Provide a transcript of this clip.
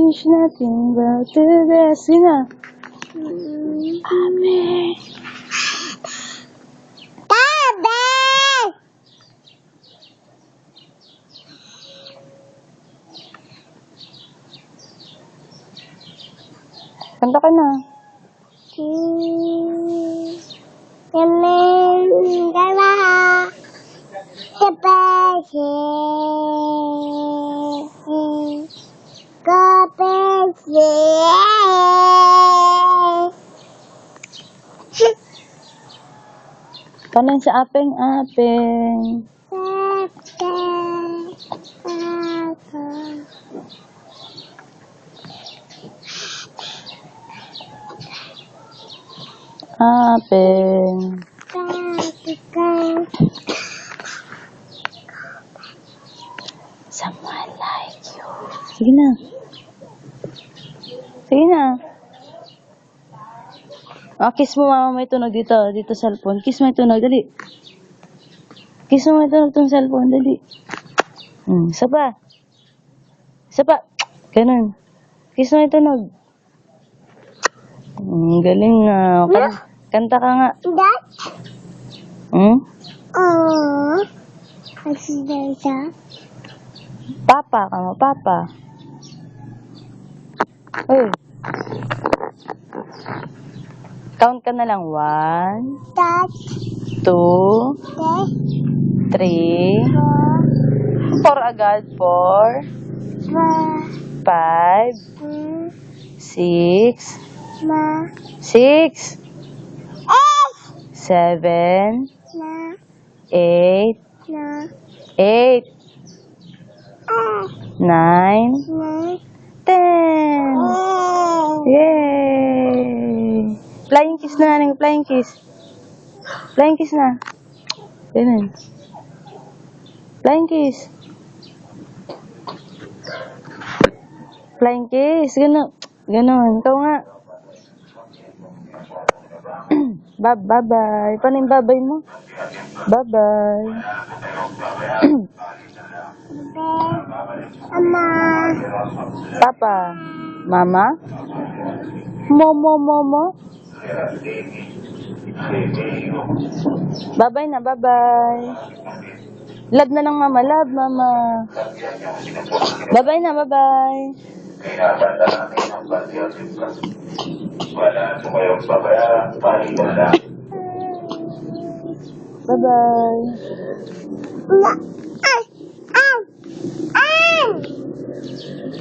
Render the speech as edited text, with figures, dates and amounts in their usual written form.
change nothing but the best. Sige na. Amen. Tabi! Kanta ka na. Yamin gawa kapase kapase Kanan sa apeng-apeng. Apeng. Someone like you. Sige na. Sige na. Oh, kiss mo mama, may tunog dito. Dito cellphone. Kiss mo yung tunog, dali. Kiss mo may tunog tong cellphone, dali. Isa pa. Isa pa. Ganun. Kiss mo yung tunog. Galing nga. Kanta ka nga. That? Hmm? Oh. What's that? Papa ka mo, papa. Uy. Count ka na lang. 1, That? 2, That? 3, 4 agad. 4, 5, 6, 6, 7, 8, 8, 9, 10. Yay! Flying kiss na, naning flying kiss. Flying kiss na. Ganun. Flying kiss. Flying kiss. Ganun. Ganun. Ikaw nga. Bye-bye. Paano yung bye-bye mo? Bye-bye. Mama. Papa. Mama. Momo. Bye-bye na, bye-bye. Love na lang mama, love mama. Bye-bye na, bye-bye. Bye-bye.